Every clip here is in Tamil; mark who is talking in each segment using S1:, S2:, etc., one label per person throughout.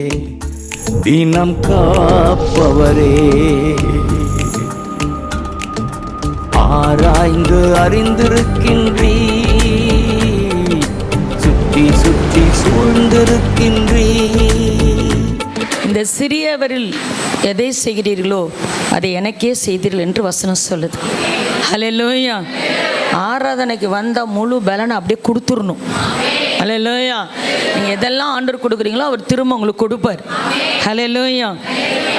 S1: தினம் காப்பவரே, ஆராய்ந்து அறிந்திருக்கின்றீ, சுற்றி சுற்றி சூழ்ந்திருக்கின்றீ.
S2: இந்த சிறியவரில் எதை செய்கிறீர்களோ அதை எனக்கே செய்தீர்கள் என்று வசனம் சொல்லுது. ஹல்லேலூயா. ஆராதனைக்கு வந்தால் முழு பலனை அப்படியே கொடுத்துடணும். ஹல்லேலூயா. நீங்கள் எதெல்லாம் ஆண்டவர் கொடுக்குறீங்களோ அவர் திரும்ப உங்களுக்கு கொடுப்பார். ஹல்லேலூயா.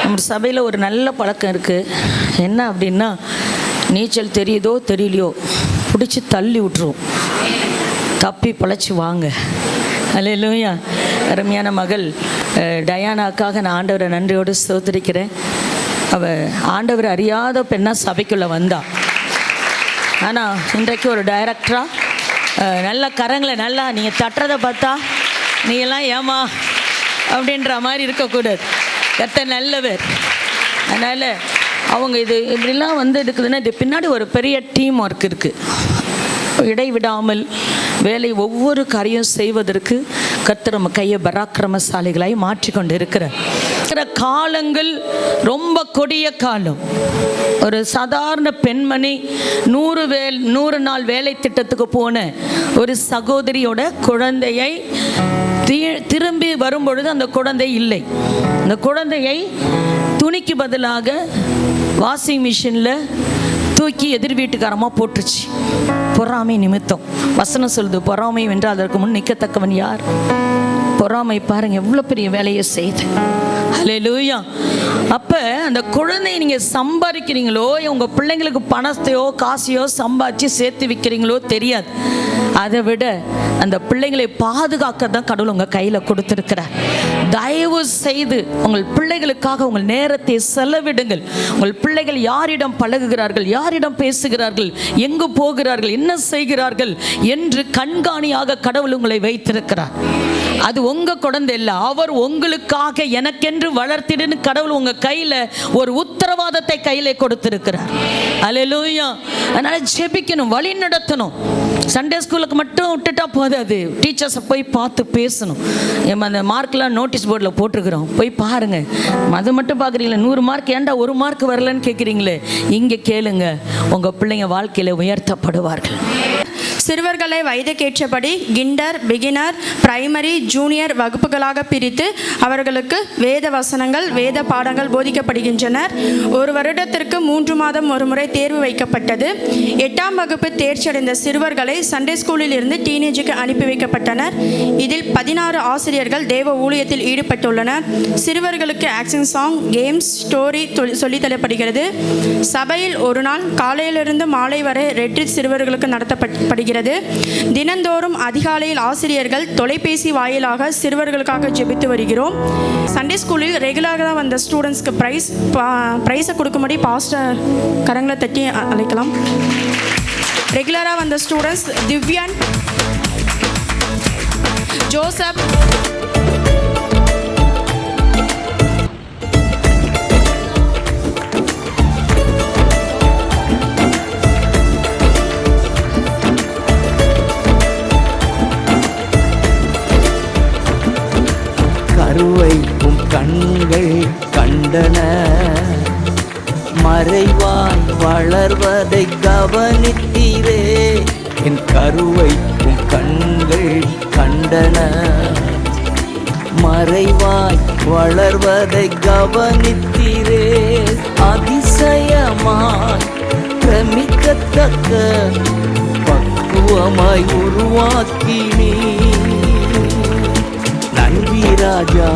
S2: நம்ம சபையில் ஒரு நல்ல பழக்கம் இருக்குது. என்ன அப்படின்னா, நீச்சல் தெரியுதோ தெரியலையோ பிடிச்சி தள்ளி விட்டுருவோம், தப்பி பிழைச்சி வாங்க. ஹல்லேலூயா. அருமையான மகள் டயானாக்காக நான் ஆண்டவரை நன்றியோடு ஸ்தோத்திரிக்கிறேன். அவள் ஆண்டவர் அறியாத பெண்ணாக சபைக்குள்ளே வந்தா. ஆனால் இன்றைக்கு ஒரு டைரக்டராக நல்ல கரங்களை நல்லா நீங்கள் தட்டுறதை பார்த்தா நீங்கள்லாம் ஏமா அப்படின்ற மாதிரி இருக்கக்கூடாது. கர்த்தர் நல்லவர். அதனால் அவங்க இப்படிலாம் இருக்குதுன்னா இது பின்னாடி ஒரு பெரிய டீம் ஒர்க் இருக்குது. இடைவிடாமல் வேலை ஒவ்வொரு காரியம் செய்வதற்கு கர்த்தர் நம்ம கையை பராக்கிரமசாலிகளாய் மாற்றிக்கொண்டு இருக்கிற காலங்கள் ரொம்ப கொடிய காலம். ஒரு சாதாரண பெண்மணி 100 நாள் வேலை திட்டத்துக்கு போன ஒரு சகோதரியோட குழந்தையை திரும்பி வரும்பொழுது அந்த குழந்தை இல்லை. அந்த குழந்தையை துணிக்கு பதிலாக வாஷிங் மிஷினில் தூக்கி எதிர் வீட்டுக்காரமாக போட்டுருச்சு. பொறாமை நிமித்தம். வசனம் சொல்லுது, பொறாமை வென்றால் அதற்கு முன் நிற்கத்தக்கவன் யார்? பொறாமை பாருங்க எவ்வளோ பெரிய வேலையை செய்து. ஹல்லேலூயா. அப்போ அந்த குழந்தையை நீங்கள் சம்பாதிக்கிறீங்களோ, உங்கள் பிள்ளைங்களுக்கு பணத்தையோ காசையோ சம்பாதிச்சு சேர்த்து வைக்கிறீங்களோ தெரியாது. அதை விட அந்த பிள்ளைங்களை பாதுகாக்க தான் கடவுள் உங்கள் கையில் கொடுத்துருக்கிறார். தயவு செய்து உங்கள் பிள்ளைகளுக்காக உங்கள் நேரத்தை செலவிடுங்கள். உங்கள் பிள்ளைகள் யாரிடம் பழகுகிறார்கள், யாரிடம் பேசுகிறார்கள், எங்கு போகிறார்கள், என்ன செய்கிறார்கள் என்று கண்காணியாக கடவுள் உங்களை வைத்திருக்கிறார். அது உங்கள் குழந்தை இல்லை, அவர் உங்களுக்காக எனக்கென்று வளர்த்திடுன்னு கடவுள் உங்கள் கையில் ஒரு உத்தரவாதத்தை கையில் கொடுத்திருக்கிறார். அல்லேலூயா. அதனால் ஜெபிக்கணும், வழி நடத்தணும். சண்டே ஸ்கூலுக்கு மட்டும் விட்டுட்டா போதாது, டீச்சர்ஸை போய் பார்த்து பேசணும். அந்த மார்க்கெலாம் நோட்டீஸ் போர்டில் போட்டிருக்கிறோம், போய் பாருங்கள். அது மட்டும் பார்க்குறீங்களா, 100 மார்க் ஏன்டா 1 மார்க் வரலன்னு கேட்குறீங்களே, இங்கே கேளுங்க, உங்கள் பிள்ளைங்க வாழ்க்கையில் உயர்த்தப்படுவார்கள்.
S3: சிறுவர்களை வயதுக்கேற்றபடி கிண்டர், பிகினர், பிரைமரி, ஜூனியர் வகுப்புகளாக பிரித்து அவர்களுக்கு வேத வசனங்கள், வேத பாடங்கள் போதிக்கப்படுகின்றனர். ஒரு வருடத்திற்கு 3 மாதம் ஒரு முறை தேர்வு வைக்கப்பட்டது. 8ஆம் வகுப்பு தேர்ச்சியடைந்த சிறுவர்களை சண்டே ஸ்கூலில் இருந்து டீனேஜுக்கு அனுப்பி வைக்கப்பட்டனர். இதில் 16 ஆசிரியர்கள் தேவ ஊழியத்தில் ஈடுபட்டுள்ளனர். சிறுவர்களுக்கு ஆக்ஷன் சாங், கேம்ஸ், ஸ்டோரி சொல்லித்தரப்படுகிறது. சபையில் ஒரு நாள் காலையிலிருந்து மாலை வரை ரெட்ரீட் சிறுவர்களுக்கு நடத்தப்படுகிறது. தினந்தோறும் அதிகாலையில் ஆசிரியர்கள் தொலைபேசி வாயிலாக சிறுவர்களுக்காக ஜெபித்து வருகிறோம். சண்டே ஸ்கூலில் ரெகுலராக வந்த ஸ்டூடெண்ட்ஸ்க்கு ப்ரைஸை கொடுக்கும்படி பாஸ்டர் கரங்களை தட்டி அழைக்கலாம். ரெகுலராக வந்த ஸ்டூடெண்ட்ஸ் திவ்யன், ஜோசப்,
S1: கருவைக்கும் கண்கள் கண்டன, மறைவாய் வளர்வதை கவனித்தீரே. என் கருவைக்கும் கண்கள் கண்டன, மறைவாய் வளர்வதை கவனித்தீரே. அதிசயமாய் பிரமிக்கத்தக்க பக்குவமாய் உருவாக்கினீ. நன்றி ராஜா,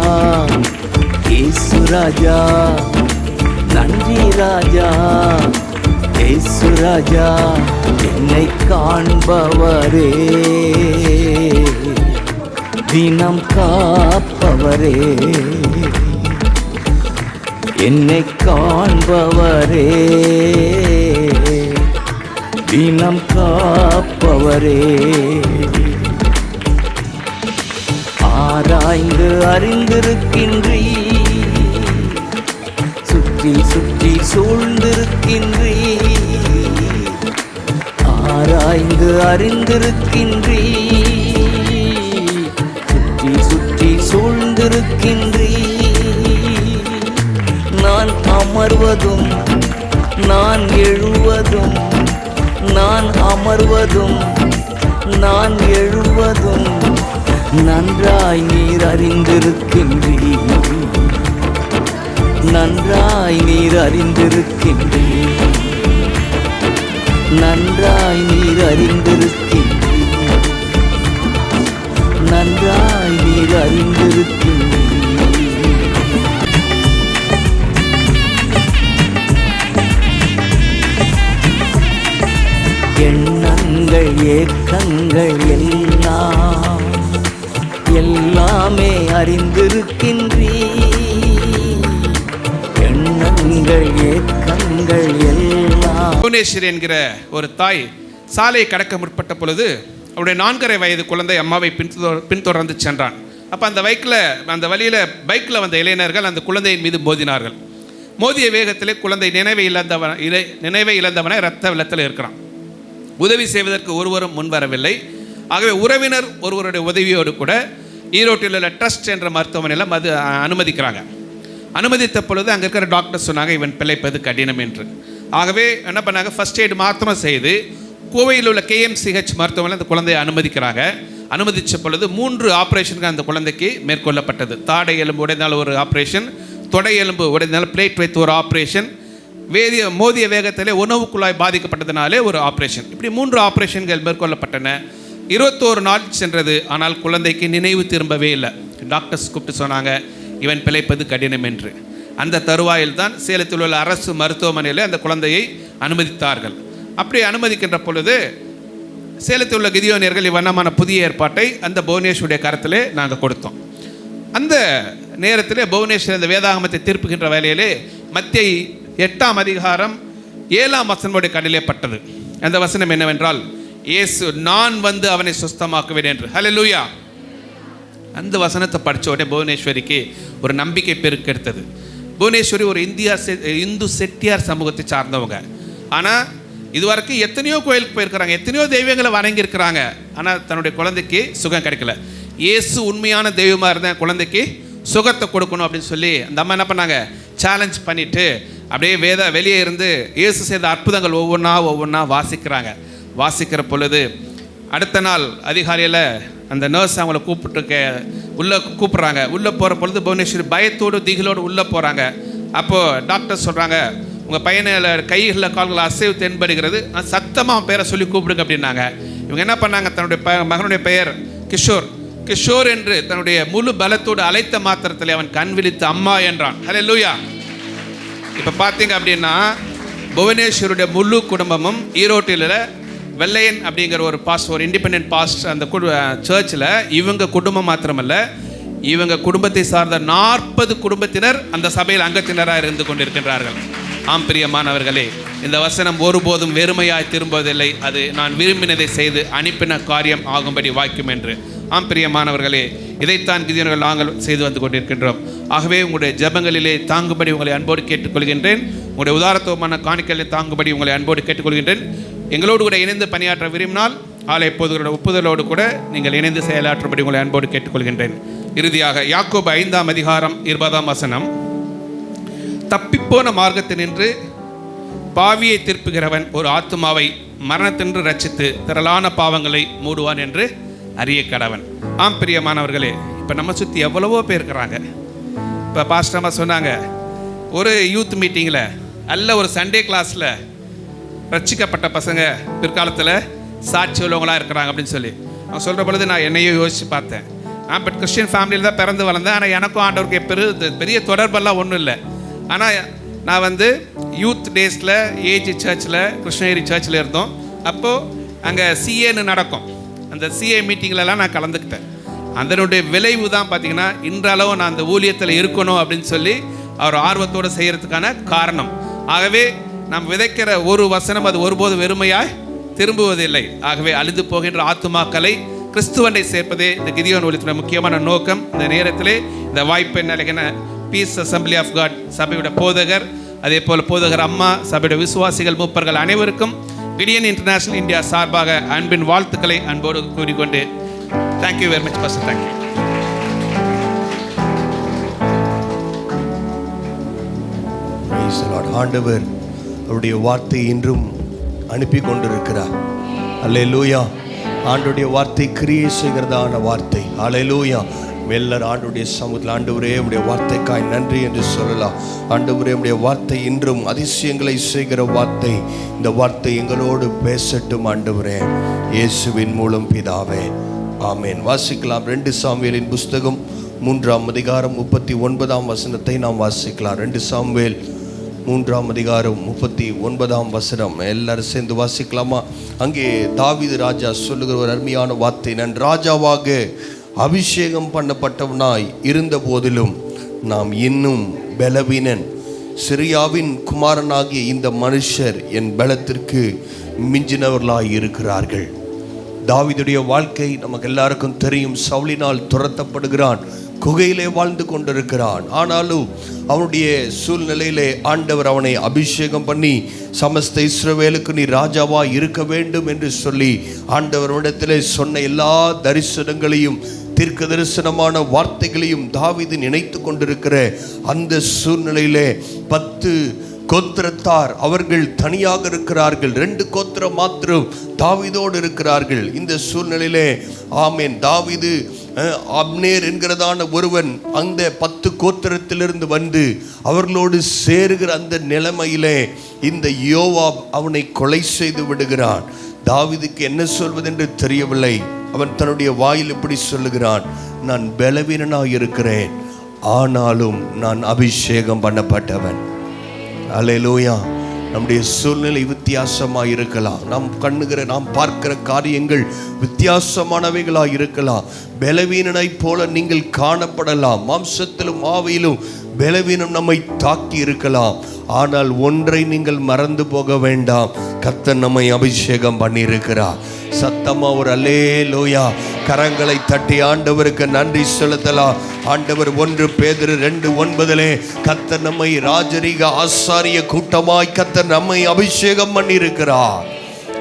S1: இயேசு ராஜா, நன்றி ராஜா, இயேசு ராஜா, என்னை காண்பவரே, தினம் காப்பவரே, என்னை காண்பவரே, தினம் காப்பவரே. ஆராய்ந்து அறிந்திருக்கின்றீ, சுற்றி சுற்றி சூழ்ந்திருக்கின்றீ. ஆராய்ந்து அறிந்திருக்கின்றீ, சுற்றி சுற்றி சூழ்ந்திருக்கின்றீ. நிற்பதும் நான் எழுவதும் நான் அமர்வதும் நான் எழுவதும் நன்றாய் நீர் அறிந்திருக்கின்றீர், நன்றாய் நீர் அறிந்திருக்கின்றீர், நன்றாய் நீர் அறிந்திருக்கின்றீர், நன்றாய் நீர் அறிந்திருக்கின்றீர். எண்ணங்கள் ஏக்கங்கள் எல்லாமே அறிந்திருக்கின்றீர், எண்ணங்கள் ஏக்கங்கள் எல்லாம்.
S4: புவனேஸ்வரி என்கிற ஒரு தாய் சாலையை கடக்க முற்பட்ட பொழுது அவருடைய 4.5 வயது குழந்தை அம்மாவை பின்தொடர்ந்து சென்றான். அப்போ அந்த வழியில் பைக்கில் வந்த இளைஞர்கள் அந்த குழந்தையின் மீது மோதினார்கள். மோதிய வேகத்திலே குழந்தை நினைவை இழந்தவனை இரத்த வெள்ளத்தில் இருக்கிறான். உதவி செய்வதற்கு ஒருவரும் முன்வரவில்லை. ஆகவே உறவினர் ஒருவருடைய உதவியோடு கூட ஈரோட்டில் உள்ள ட்ரஸ்ட் என்ற மருத்துவமனையில் அனுமதிக்கிறாங்க. அனுமதித்த பொழுது அங்கே இருக்கிற டாக்டர் சொன்னாங்க இவன் பிழைப்பது கடினம் என்று. ஆகவே என்ன பண்ணாங்க, ஃபர்ஸ்ட் எய்டு மாத்திரம் செய்து கோவையில் உள்ள KMCH மருத்துவமனையில் அந்த குழந்தையை அனுமதிக்கிறாங்க. அனுமதித்த பொழுது 3 ஆப்ரேஷனுக்கு அந்த குழந்தைக்கு மேற்கொள்ளப்பட்டது. தாடை எலும்பு உடைந்தால் ஒரு ஆப்ரேஷன், தொடை எலும்பு உடைந்தால் பிளேட் வைத்து ஒரு ஆப்ரேஷன், மோதிய வேகத்திலே உணவு குழாய் பாதிக்கப்பட்டதுனாலே ஒரு ஆப்ரேஷன். இப்படி 3 ஆப்ரேஷன்கள் மேற்கொள்ளப்பட்டன. 21 நாள் சென்றது. ஆனால் குழந்தைக்கு நினைவு திரும்பவே இல்லை. டாக்டர்ஸ் கூப்பிட்டு சொன்னாங்க இவன் பிழைப்பது கடினம் என்று. அந்த தருவாயில் தான் சேலத்தில் உள்ள அரசு மருத்துவமனையில் அந்த குழந்தையை அனுமதித்தார்கள். அப்படி அனுமதிக்கின்ற பொழுது சேலத்தில் உள்ள கிதியோனியர்கள் இவ்வண்ணமான புதிய ஏற்பாட்டை அந்த புவனேஸ்வருடைய கரத்திலே நாங்கள் கொடுத்தோம். அந்த நேரத்திலே புவனேஸ்வர் அந்த வேதாகமத்தை திருப்புகின்ற வேலையிலே மத்தேயு 8ஆம் அதிகாரம் 7ஆம் வசனமுடைய கண்ணிலே பட்டது. அந்த வசனம் என்னவென்றால், இயேசு நான் வந்து அவனை சுஸ்தமாக்குவேன் என்று. ஹல்லேலூயா. அந்த வசனத்தை படித்த உடனே புவனேஸ்வரிக்கு ஒரு நம்பிக்கை பெருக்கெடுத்தது. புவனேஸ்வரி ஒரு இந்து செட்டியார் சமூகத்தை சார்ந்தவங்க. ஆனால் இதுவரைக்கும் எத்தனையோ கோயிலுக்கு போயிருக்கிறாங்க, எத்தனையோ தெய்வங்களை வணங்கியிருக்கிறாங்க. ஆனால் தன்னுடைய குழந்தைக்கு சுகம் கிடைக்கல. இயேசு உண்மையான தெய்வமாக இருந்தால் குழந்தைக்கு சுகத்தை கொடுக்கணும் அப்படின்னு சொல்லி அந்த அம்மா என்ன பண்ணாங்க, சேலஞ்ச் பண்ணிவிட்டு அப்படியே வெளியே இருந்து இயேசு செய்த அற்புதங்கள் ஒவ்வொன்றா வாசிக்கிறாங்க. வாசிக்கிற பொழுது அடுத்த நாள் அதிகாலையில் அந்த நர்ஸ் அவங்கள உள்ளே கூப்பிட்றாங்க. உள்ளே போகிற பொழுது புவனேஸ்வரி பயத்தோடு திகிலோடு உள்ளே போகிறாங்க. அப்போது டாக்டர் சொல்கிறாங்க, உங்கள் பையனில் கைகளில் கால்களில் அசைவு தென்படுகிறது, சத்தமாக பேரை சொல்லி கூப்பிடுங்க அப்படின்னாங்க. இவங்க என்ன பண்ணாங்க, தன்னுடைய மகனுடைய பெயர் கிஷோர் என்று தன்னுடைய முழு பலத்தோடு அழைத்த மாத்திரத்தில் அவன் கண் விழித்து அம்மா என்றான். ஹல்லேலூயா. இப்போ பார்த்தீங்க அப்படின்னா புவனேஸ்வருடைய முழு குடும்பமும் ஈரோட்டில் வெள்ளையன் அப்படிங்கிற ஒரு இண்டிபெண்டன்ட் பாஸ்ட் அந்த சர்ச்சில் இவங்க குடும்பம் மாத்திரமல்ல, இவங்க குடும்பத்தை சார்ந்த 40 குடும்பத்தினர் அந்த சபையில் அங்கத்தினராக இருந்து கொண்டிருக்கின்றார்கள். ஆம் பிரியமானவர்களே, இந்த வசனம் ஒருபோதும் வெறுமையாய் திரும்புவதில்லை. அது நான் விரும்பினதை செய்து அனுப்பின காரியம் ஆகும்படி வாய்க்கும் என்று. ஆம் பிரியமானவர்களே, இதைத்தான் கிதியோன்கள் நாங்கள் செய்து வந்து கொண்டிருக்கின்றோம். ஆகவே உங்களுடைய ஜெபங்களிலே தாங்கும்படி உங்களை அன்போடு கேட்டுக்கொள்கின்றேன். உங்களுடைய உதாரத்துவமான காணிக்கைகளை தாங்கும்படி உங்களை அன்போடு கேட்டுக்கொள்கின்றேன். எங்களோடு கூட இணைந்து பணியாற்ற விரும்பினால் ஆலய பொதுகளோட ஒப்புதலோடு கூட நீங்கள் இணைந்து செயலாற்றும்படி உங்களை அன்போடு கேட்டுக்கொள்கின்றேன். இறுதியாக யாக்கோபு 5ஆம் அதிகாரம் 20ஆம் வசனம், தப்பிப்போன மார்க்கத்தினின்று பாவியை திருப்புகிறவன் ஒரு ஆத்துமாவை மரணத்தின்று ரட்சித்து திரளான பாவங்களை மூடுவான் என்று அறிய கடவன். ஆம் பிரியமானவர்களே, இப்போ நம்ம சுற்றி எவ்வளவோ பேர் இருக்கிறாங்க. இப்போ பாஸ்டர்மா சொன்னாங்க, ஒரு யூத் மீட்டிங்கில் அல்ல ஒரு சண்டே கிளாஸில் ரட்சிக்கப்பட்ட பசங்க பிற்காலத்தில் சாட்சி உள்ளவங்களாக இருக்கிறாங்க அப்படின்னு சொல்லி அவங்க சொல்கிற பொழுது நான் என்னையும் யோசித்து பார்த்தேன். நான் பட் கிறிஸ்டியன் ஃபேமிலியில் தான் பிறந்து வளர்ந்தேன். ஆனால் எனக்கும் ஆண்டவருக்கு பெரிய தொடர்பெல்லாம் ஒன்றும் இல்லை. ஆனால் நான் யூத் டேஸில் ஏஜி சர்ச்சில் கிருஷ்ணகிரி சர்ச்சில் இருந்தோம். அப்போது அங்கே சிஏன்னு நடக்கும். அந்த சிஏ மீட்டிங்லலாம் நான் கலந்துக்கிட்டேன். அதனுடைய விளைவு தான் பார்த்திங்கன்னா இன்றளவும் நான் அந்த ஊழியத்தில் இருக்கணும் அப்படின்னு சொல்லி அவர் ஆர்வத்தோடு செய்கிறதுக்கான காரணம். ஆகவே நாம் விதைக்கிற ஒரு வசனம் அது ஒருபோது வெறுமையாய் திரும்புவதில்லை. ஆகவே அழிந்து போகின்ற ஆத்துமாக்களை கிறிஸ்துவனை சேர்ப்பதே இந்த கிதியோன் ஊழியத்தின் முக்கியமான நோக்கம். இந்த நேரத்திலே இந்த வாய்ப்பை நிலைக்கின பீஸ் அசம்பிளி ஆஃப் காட் சபையோட போதகர், அதே போல் போதகர் அம்மா, சபையோட விசுவாசிகள், மூப்பர்கள் அனைவருக்கும் கிடியன் இன்டர்நேஷனல் இந்தியா சார்பாக அன்பின் வாழ்த்துக்களை அன்போடு கூறிக்கொண்டு thank you very much pastor. Thank you.
S5: Praise the Lord. ஆண்டவர் அவருடைய வார்த்தை இன்றும் அனுப்பி கொண்டிருக்கிறார். அல்லேலூயா. ஆண்டவருடைய வார்த்தை கிரியை செய்கிறதான வார்த்தை. அல்லேலூயா. எல்லாரும் ஆண்டவருடைய சமூகத்தில் ஆண்டவரே உடைய வார்த்தைக்காய் நன்றி என்று சொல்லலாம். ஆண்டவரே உடைய வார்த்தை இன்றும் அதிசயங்களை செய்கிற வார்த்தை. இந்த வார்த்தை எங்களோடு பேசட்டும் ஆண்டவரே, இயேசுவின் மூலம் பிதாவே, ஆமென். வாசிக்கலாம் 2 சாமுவேலின் புஸ்தகம் 3ஆம் அதிகாரம் 39ஆம் வசனத்தை நாம் வாசிக்கலாம். 2 சாமுவேல் 3ஆம் அதிகாரம் 39ஆம் வசனம் எல்லாரும் சேர்ந்து வாசிக்கலாமா? அங்கே தாவீது ராஜா சொல்லுகிற ஒரு அருமையான வார்த்தை, நான் ராஜாவாக அபிஷேகம் பண்ணப்பட்டவனாய் இருந்த போதிலும் நாம் இன்னும் பலவீனன். சிரியாவின் குமாரனாகிய இந்த மனுஷர் என் பலத்திற்கு மிஞ்சினவர்களாய் இருக்கிறார்கள். தாவீதுடைய வாழ்க்கை நமக்கு எல்லாருக்கும் தெரியும். சவுலினால் துரத்தப்படுகிறான், குகையிலே வாழ்ந்து கொண்டிருக்கிறான். ஆனாலும் அவனுடைய சூழ்நிலையிலே ஆண்டவர் அவனை அபிஷேகம் பண்ணி சமஸ்த இஸ்ரவேலுக்கு நீ ராஜாவா இருக்க வேண்டும் என்று சொல்லி ஆண்டவரிடத்திலே சொன்ன எல்லா தரிசனங்களையும் தீர்க்க தரிசனமான வார்த்தைகளையும் தாவீது நினைத்து கொண்டிருக்கிற அந்த சூழ்நிலையிலே 10 கோத்திரத்தார் அவர்கள் தனியாக இருக்கிறார்கள். 2 கோத்திரம் மாத்திரம் தாவீதோடு இருக்கிறார்கள். இந்த சூழ்நிலையிலே ஆமென், தாவீது அப்னேர் என்கிறதான ஒருவன் அந்த 10 கோத்திரத்திலிருந்து வந்து அவர்களோடு சேருகிற அந்த நிலைமையிலே இந்த யோவாப் அவனை கொலை செய்து விடுகிறான். தாவீதுக்கு என்ன சொல்வதென்று தெரியவில்லை. அவன் தன்னுடைய வாயில் இப்படி சொல்லுகிறான், நான் பலவீனனாக இருக்கிறேன், ஆனாலும் நான் அபிஷேகம் பண்ணப்பட்டவன். அல்லேலூயா. நம்முடைய சூழ்நிலை வித்தியாசமாக இருக்கலாம், நாம் பார்க்கிற காரியங்கள் வித்தியாசமானவைகளாக இருக்கலாம். பலவீனனை போல நீங்கள் காணப்படலாம், மாம்சத்திலும் ஆவியிலும் பலவீனம் நம்மை தாக்கி இருக்கலாம். ஆனால் ஒன்றை நீங்கள் மறந்து போக வேண்டாம், கர்த்தர் நம்மை அபிஷேகம் பண்ணியிருக்கிறார். சத்தமா ஒரு அல்லேலூயா கரங்களை தட்டி ஆண்டவருக்கு நன்றி செலுத்தலாம். ஆண்டவர் 1 பேதுரு 2:9 கர்த்தர் நம்மை ராஜரீக ஆசாரிய கூட்டமாய் கர்த்தர் நம்மை அபிஷேகம் பண்ணியிருக்கிறார்.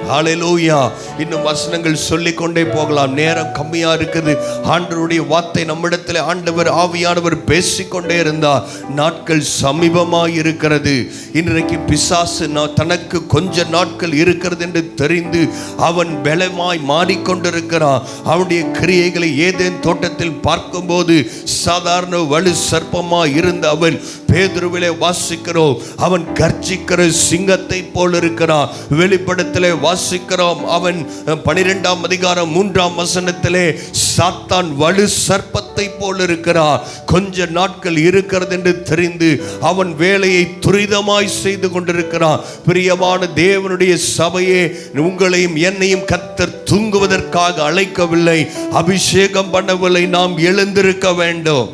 S5: ஹல்லேலூயா. இன்னும் வசனங்கள் சொல்லிக்கொண்டே போகலாம், நேரம் கம்மியா இருக்குது. ஆண்டவருடைய வார்த்தை நம்மிடத்தில் ஆண்டவர் ஆவியானவர் பேசிக்கொண்டே இருந்தார். நாட்கள் சமீபமாய் இருக்கிறது. இன்றைக்கு பிசாசு தனக்கு கொஞ்ச நாட்கள் இருக்கிறது என்று தெரிந்து அவன் பலமாய் மாறிக்கொண்டிருக்கிறான். அவனுடைய கிரியைகளை ஏதேன் தோட்டத்தில் பார்க்கும்போது சாதாரண வலு சர்ப்பமாய் இருந்த அவன் பேதுருவிலே வாசிக்கிறோம், அவன் கர்ச்சிக்கிற சிங்கத்தை போல் இருக்கிறான். வெளிப்படத்திலே வாசிக்கிறோம், அவன் 12ஆம் அதிகாரம் 3ஆம் வசனத்திலே சாத்தான் வலு சர்ப்பத்தை போல் இருக்கிறான். கொஞ்ச நாட்கள் இருக்கிறது என்று தெரிந்து அவன் வேலையை துரிதமாய் செய்து கொண்டிருக்கிறான். பிரியமான தேவனுடைய சபையே, உங்களையும் என்னையும் கர்த்தர் தூங்குவதற்காக அழைக்கவில்லை, அபிஷேகம் பண்ணவில்லை. நாம் எழுந்திருக்க வேண்டும்.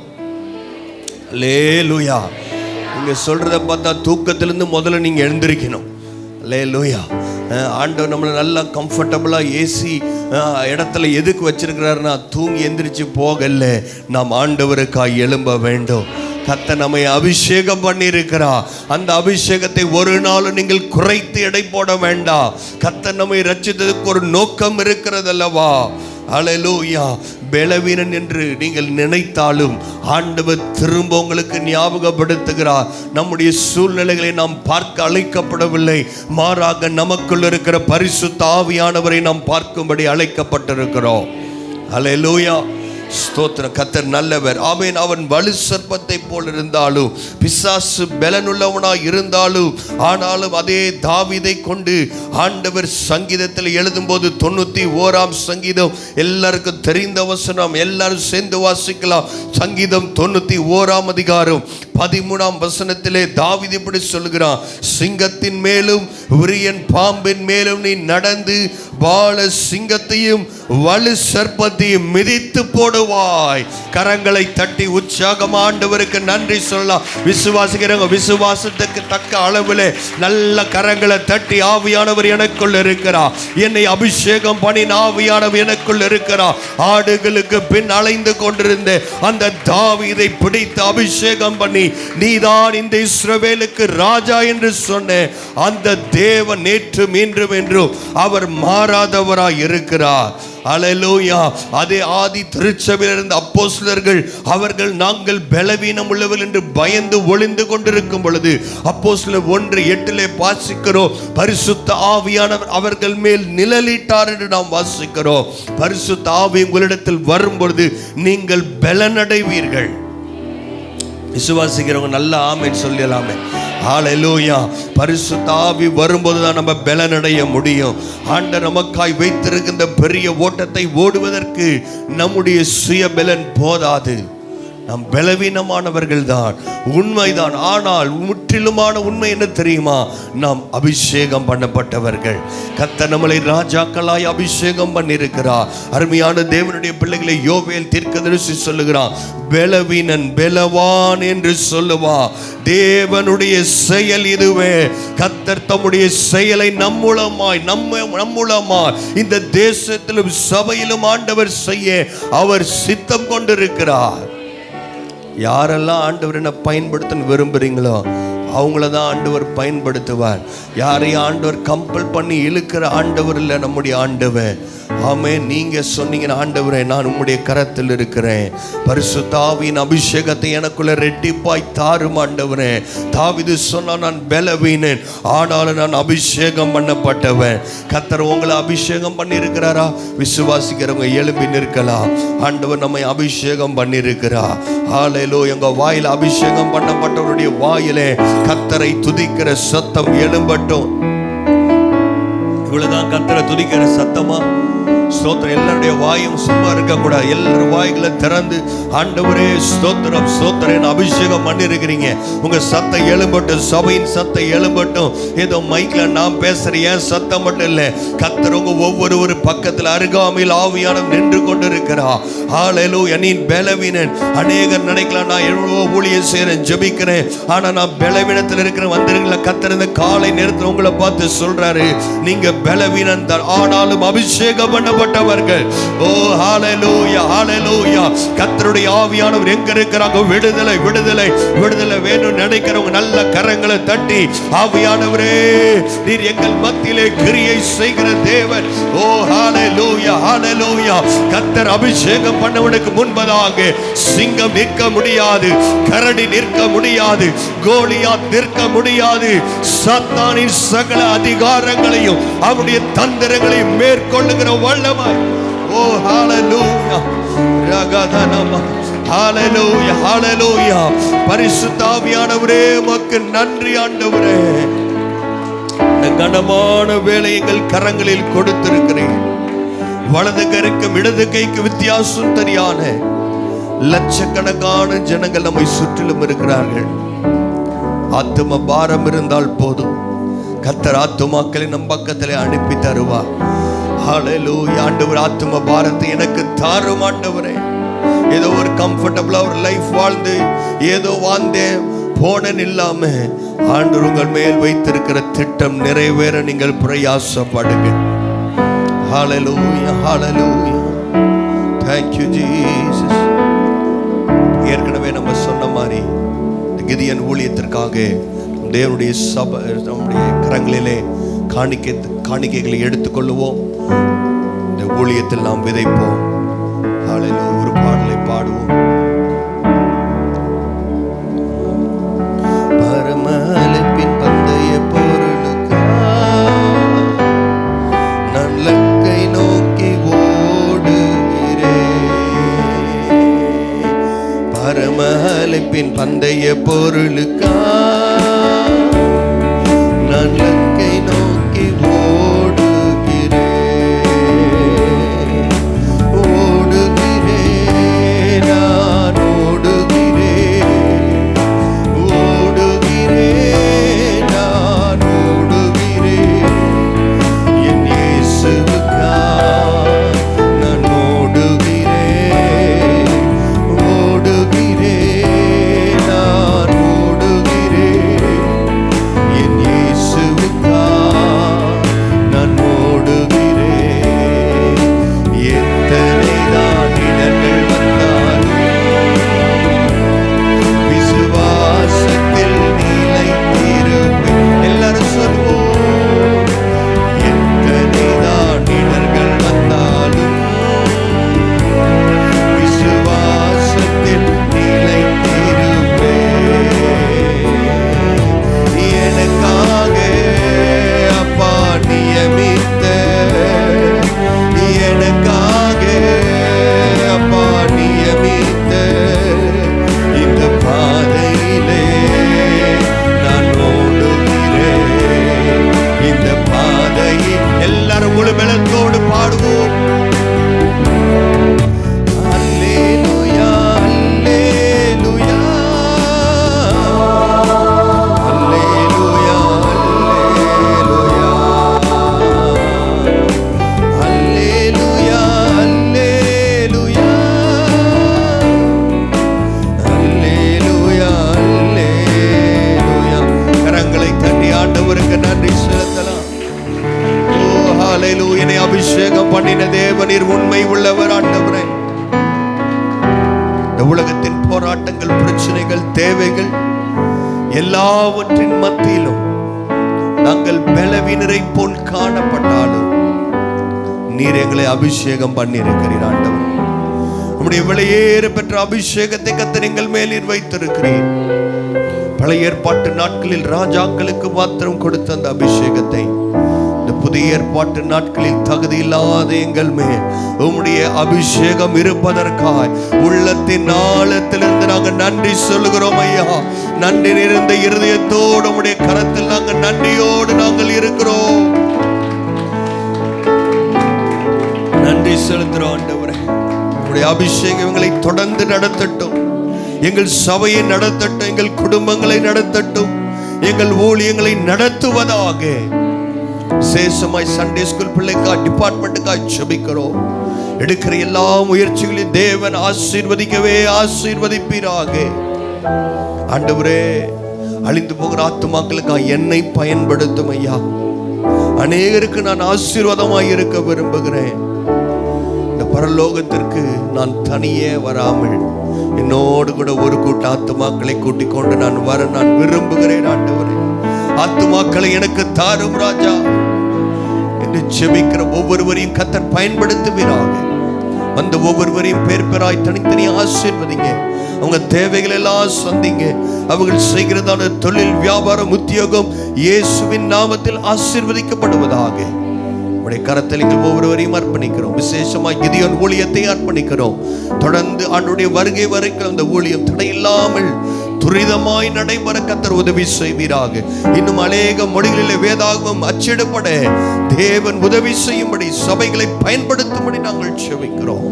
S5: அல்லேலூயா. நீங்க சொல்றத பார்த்தா தூக்கத்திலிருந்து முதல்ல நீங்க எழுந்திருக்கணும். அல்லேலூயா. ஆண்டவர் நம்மளை நல்லா கம்ஃபர்டபுளாக ஏசி இடத்துல எதுக்கு வச்சிருக்கிறாருன்னா தூங்கி எந்திரிச்சு போகல, நாம் ஆண்டவருக்காய் எழும்ப வேண்டும். கர்த்தர் நம்மை அபிஷேகம் பண்ணியிருக்கிறா. அந்த அபிஷேகத்தை ஒரு நாளும் நீங்கள் குறைத்து எடை போட வேண்டாம். கர்த்தர் நம்மை ரட்சித்ததுக்கு ஒரு நோக்கம் இருக்கிறது அல்லவா? ஹல்லேலூயா. பலவீனன் என்று நீங்கள் நினைத்தாலும் ஆண்டவர் திரும்ப உங்களுக்கு ஞாபகப்படுத்துகிறார். நம்முடைய சூழ்நிலைகளை நாம் பார்க்க அழைக்கப்படவில்லை, மாறாக நமக்குள் இருக்கிற பரிசுத்த ஆவியானவரை நாம் பார்க்கும்படி அழைக்கப்பட்டிருக்கிறோம். ஹல்லேலூயா. ஸ்தோத்திரம். கர்த்தர் நல்லவர். ஆமென். அவன் வலு சர்ப்பத்தை போல் இருந்தாலும், பிசாசு பலனுள்ளவனாய் இருந்தாலும், ஆனாலும் அதே தாவீதை கொண்டு ஆண்டவர் சங்கீதத்தில் எழுதும்போது 91ஆம் சங்கீதம் எல்லாருக்கும் தெரிந்த வசனம், எல்லாரும் சேர்ந்து வாசிக்கலாம். சங்கீதம் 91ஆம் அதிகாரம் 13ஆம் வசனத்திலே தாவீது இப்படி சொல்லுகிறான், சிங்கத்தின் மேலும் விரியன் பாம்பின் மேலும் நீ நடந்து வாள சிங்கத்தையும் வலு சர்ப்பத்தையும் மிதித்து போடுவாய். கரங்களை தட்டி உற்சாகம் ஆண்டவருக்கு நன்றி சொல்லலாம். விசுவாசிக்கிறவங்க விசுவாசத்துக்கு தக்க அளவில் நல்ல கரங்களை தட்டி, ஆவியானவர் எனக்குள் இருக்கிறார், என்னை அபிஷேகம் பண்ணி ஆவியானவர் எனக்குள் இருக்கிறார். ஆடுகளுக்கு பின் அலைந்து கொண்டிருந்த அந்த தாவீதை பிடித்து அபிஷேகம் பண்ணி நீதான் இந்த இஸ்ரவேலுக்கு ராஜா என்று சொன்ன அந்த தேவன் நேற்றும் இன்றும் என்றும் அவர் மாறாதவராய் இருக்கிறார். அல்லேலூயா. அதே ஆதி திருச்சபையில் இருந்த அப்போஸ்தலர்கள் அவர்கள் நாங்கள் பலவீனம் உள்ளவர்கள் என்று பயந்து ஒளிந்து கொண்டிருக்கும் பொழுது அப்போஸ்தலர் 1:8 வாசிக்கிறோம், பரிசுத்த ஆவியானவர் அவர்கள் மேல் நிழலிட்டார் என்று நாம் வாசிக்கிறோம். பரிசுத்த ஆவி உங்களிடத்தில் வரும் பொழுது நீங்கள் பலனடைவீர்கள். விசுவாசிக்கிறவங்க நல்ல ஆமென் சொல்லலாமே. ஹல்லேலூயா. பரிசுத்த ஆவி வரும்போது தான் நம்ம பலனடைய முடியும். ஆண்டவர் நமக்காய் வைத்திருக்கின்ற பெரிய ஓட்டத்தை ஓடுவதற்கு நம்முடைய சுய பலன் போதாது. நாம் பலவீனமானவர்கள் தான், உண்மைதான். ஆனால் முற்றிலுமான உண்மை என்ன தெரியுமா? நாம் அபிஷேகம் பண்ணப்பட்டவர்கள். கர்த்தர் நம்மளை ராஜாக்களாய் அபிஷேகம் பண்ணியிருக்கிறார். அருமையான தேவனுடைய பிள்ளைகளை யோவேல் தீர்க்கதரிசி சொல்லுகிறான், பலவீனன் பலவான் என்று சொல்லுவான். தேவனுடைய செயல் இதுவே. கர்த்தர் தம்முடைய செயலை நம் மூலமாய் இந்த தேசத்திலும் சபையிலும் ஆண்டவர் செய்ய அவர் சித்தம் கொண்டிருக்கிறார். யாரெல்லாம் ஆண்டவர் என்ன பயன்படுத்த விரும்புறீங்களோ அவங்கள தான் ஆண்டவர் பயன்படுத்துவார். யாரையும் ஆண்டவர் கம்பல் பண்ணி இழுக்கிற ஆண்டவர் இல்லை நம்முடைய ஆண்டவர். ஆமே. நீங்க சொன்னீங்கன்னா, ஆண்டவரே நான் உம்முடைய கரத்தில் இருக்கிறேன், பரிசுத்த ஆவியின் அபிஷேகத்தை எனக்குள்ள ரெட்டிப்பாய் தாரும் ஆண்டவரே. தாவீது சொன்னா, நான் பலவீனன் ஆனாலும் நான் அபிஷேகம் பண்ணப்பட்டவன். கர்த்தர் உங்களை அபிஷேகம் பண்ணி இருக்கிறாரா? விசுவாசிக்கிறவங்க எழும்பி நிற்கலாம். ஆண்டவர் நம்மை அபிஷேகம் பண்ணி இருக்கிறார். ஹல்லேலூயா. எங்க வாயில அபிஷேகம் பண்ணப்பட்டவருடைய வாயிலே கர்த்தரை துதிக்கிற சத்தம் எழும்பட்டும். இவ்வளவுதான் கர்த்தரை துதிக்கிற சத்தமா? ஸ்தோத்திரம். எல்லாருடைய வாயும் சும்மா இருக்கக்கூடாது. எல்லாரும் வாய்களை திறந்து ஆண்டவரே ஸ்தோத்திரம் ஸ்தோத்திரம் அபிஷேகம் பண்ணி இருக்கிறீங்க. உங்க சத்தம் எழும்பட்டும், சபையின் சத்தம் எழும்பட்டும். ஏதோ மைக்ல நான் பேசுறேன் ஏன் சத்தம் மட்டும் இல்லை, கர்த்தர் உங்க ஒவ்வொரு பக்கத்தில் அருகாமையில் ஆவியானவர் நின்று கொண்டு இருக்கிறார். ஹல்லேலூயா. நீ பலவீனன். அநேகர் நினைக்கலாம் நான் எவ்வளவோ ஊழியம் செய்யறேன், ஜெபிக்கிறேன், ஆனா நான் பலவீனத்தில் இருக்கிறேன். வந்துருங்களா, கர்த்தர் இந்த காலை நேரத்தில் உங்களை பார்த்து சொல்றாரு, நீங்க பலவீனன் தான், ஆனாலும் அபிஷேகம் பண்ணப்பட்டவர்கள். ஓ ஹல்லேலூயா ஹல்லேலூயா. கர்த்தருடைய ஆவியானவர் எங்க இருக்கிறாங்க? விடுதலை விடுதலை விடுதலை வேணும் நினைக்கிறவங்க நல்ல கரங்களை தட்டி, ஆவியானவரே நீர் எங்கள் மத்தியிலே கிரியை செய்கிற தேவன். ஓ ஹல்லேலூயா ஹல்லேலூயா. கர்த்தர் அபிஷேகம் பண்ணவனுக்கு முன்பதாக சிங்கம் நிற்க முடியாது, கரடி நிற்க முடியாது, கோலியாத் நிற்க முடியாது. சாத்தானின் சகல அதிகாரங்களையும் அவருடைய தந்திரங்களையும் மேற்கொள்ளுகிற வல்லமை. ஓ ஹல்லேலூயா ரகதனமா. ஹல்லேலூயா ஹல்லேலூயா. பரிசுத்த ஆவியானவரே உமக்கு நன்றி ஆண்டவரே. இந்த கனமான வேலை எங்கள் கரங்களில் கொடுத்திருக்கிறேன். வலது கைக்கும் இடது கைக்கு வித்தியாசம் தெரியாத லட்சக்கணக்கான ஜனங்கள் நம்மை சுற்றிலும் இருக்கிறார்கள். ஆத்தும பாரம் இருந்தால் போதும், கர்த்தர் ஆத்துமாக்களை நம் பக்கத்திலே அனுப்பி தருவார். ஹல்லேலூயா. ஆண்டவர் ஆத்தும பாரத்தை எனக்கு தாரும் ஆண்டவரே. ஏதோ ஒரு கம்ஃபர்டபுளா ஒரு லைஃப் வாழ்ந்து ஏதோ வாழ்ந்தேன் போனேன் இல்லாம ஆண்டவர் உங்கள் மேல் வைத்திருக்கிற திட்டம் நிறைவேற நீங்கள் பிரயாசப்படுங்க. ஹல்லேலூயா ஹல்லேலூயா. Thank you Jesus. ஏற்கனவே நம்ம சொன்ன மாதிரி கிதியன் ஊழியத்திற்காக தேவனுடைய சபை நம்முடைய கரங்களிலே காணிக்கைகளை எடுத்துக்கொள்ளுவோம். இந்த ஊழியத்தில் நாம் விதைப்போம். ஹல்லேலூயா. ஒரு பாடலை பாடுவோம். பரமழைப்பின் பந்தய பொருளுக்கா நான் லக்கை நோக்கி ஓடுகிறேன். பரமழைப்பின் பந்தய பொருளுக்கா நான் லக்கை நோக்கி ஓடுகிறேன். ஓடுகிறேன் நான் ஓடுகிறேன். ஓடுகிறேன் நான் ஓடுகிறேன். என் இயேசுவுக்காய் நான் ஓடுகிறேன். ஓடுகிறேன் நான் ஓடுகிறேன். உண்மை உள்ளவர் ஆண்டவரே. இந்த உலகத்தின் போராட்டங்கள், பிரச்சனைகள், தேவைகள் எல்லாவற்றின் மத்தியிலும் நாங்கள் பலவீனரை போல் காணப்பட்டாலும் நீர் எங்களை அபிஷேகம் பண்ணியிருக்கிறீர் ஆண்டவர். உம்முடைய விலையேற பெற்ற அபிஷேகத்தை கர்த்தர் எங்கள் மேல் வைத்திருக்கிறீர். பழைய ஏற்பாட்டு நாட்களில் ராஜாக்களுக்கு மாத்திரம் கொடுத்த அந்த அபிஷேகத்தை இந்த புதிய ஏற்பாட்டு நாட்களில் தகுதி இல்லாத எங்கள் மேல் உம்முடைய அபிஷேகம் இருப்பதற்காய் உள்ளத்தின் ஆழத்திலிருந்து நாங்கள் நன்றி சொல்லுகிறோம் ஐயா. நன்றி நிறைந்த இருதயத்தோடு உம்முடைய கரத்தில் நாங்கள் நன்றியோடு நாங்கள் இருக்கிறோம். நன்றி செலுத்துகிறோம் ஆண்டவரே. உம்முடைய அபிஷேகம் எங்களை தொடர்ந்து நடத்தட்டும். எங்கள் சபையை நடத்தட்டும், எங்கள் குடும்பங்களை நடத்தட்டும், எங்கள் ஊழியங்களை நடத்துவதாக. விசேஷமாய் சண்டே ஸ்கூல் பிள்ளைக்காய், டிபார்ட்மெண்ட்டுக்காய் ஜெபிக்கிறோம். எடுக்கிற எல்லா முயற்சிகளையும் தேவன் ஆசீர்வதிக்கவே ஆசீர்வதிப்பீராக. ஆண்டவரே, அழிந்து போகிற ஆத்துமாக்களுக்காக என்னை பயன்படுத்தும் ஐயா. அநேகருக்கு நான் ஆசீர்வாதமாய் இருக்க விரும்புகிறேன். இந்த பரலோகத்திற்கு நான் தனியே வராமல் என்னோடு கூட ஒரு கூட்ட ஆத்துமாக்களை கூட்டிக் கொண்டு நான் வர நான் விரும்புகிறேன் ஆண்டவரே. ஆத்துமாக்களை எனக்கு தாரும் ராஜா என்று ஜெபிக்கிற ஒவ்வொருவரையும் கர்த்தர் பயன்படுத்துவீராக. அந்த ஒவ்வொருவரையும் பேர் பேராய் தனித்தனியாக ஆசீர்வதிங்க. அவங்க தேவைகள் எல்லாம் சந்திங்க. அவர்கள் செய்கிறதான தொழில், வியாபாரம், உத்தியோகம் இயேசுவின் நாமத்தில் ஆசீர்வதிக்கப்படுவதாக. உடைய கரத்தில் எங்கள் ஒவ்வொருவரையும் அர்ப்பணிக்கிறோம். விசேஷமாக கிதியோன் ஊழியத்தை அர்ப்பணிக்கிறோம். தொடர்ந்து ஆண்டுடைய வருகை வரைக்கும் அந்த ஊழியம் தடையில்லாமல் துரிதமாய் நடைபெற கர்த்தர் உதவி செய்வீராக. இன்னும் அநேக மொழிகளிலே வேதாகமம் அச்சிடப்பட தேவன் உதவி செய்யும்படி, சபைகளை பயன்படுத்தும்படி நாங்கள் ஜெபிக்கிறோம்.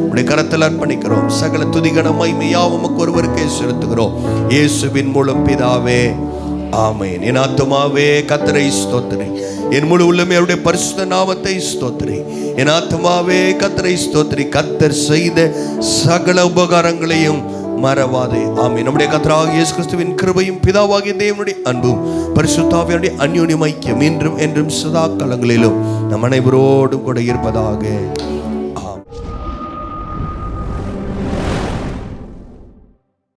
S5: உடைய கரத்தில் அர்ப்பணிக்கிறோம். சகல துதிகன மகிமை யாவும் ஒருவருக்கே செலுத்துகிறோம். இயேசுவின் மூலம் பிதாவே, ஆமென். என் ஆத்துமாவே கர்த்தரை ஸ்தோத்திரி, என் முழு உள்ளமே அவருடைய பரிசுத்த நாமத்தை ஸ்தோத்திரி. என் ஆத்துமாவே கர்த்தரை ஸ்தோத்திரி, கர்த்தர் செய்த சகல உபகாரங்களையும் மறவாதே. ஆமென். நம்முடைய கர்த்தராகிய இயேசு கிறிஸ்துவின் கிருபையும் பிதாவாகிய தேவனுடைய அன்பும் பரிசுத்த ஆவியானுடைய அந்யோன்ய ஐக்கியம் இன்றும் என்றும் சதா காலங்களிலும் நம் அனைவரோடும் கூட இருப்பதாக.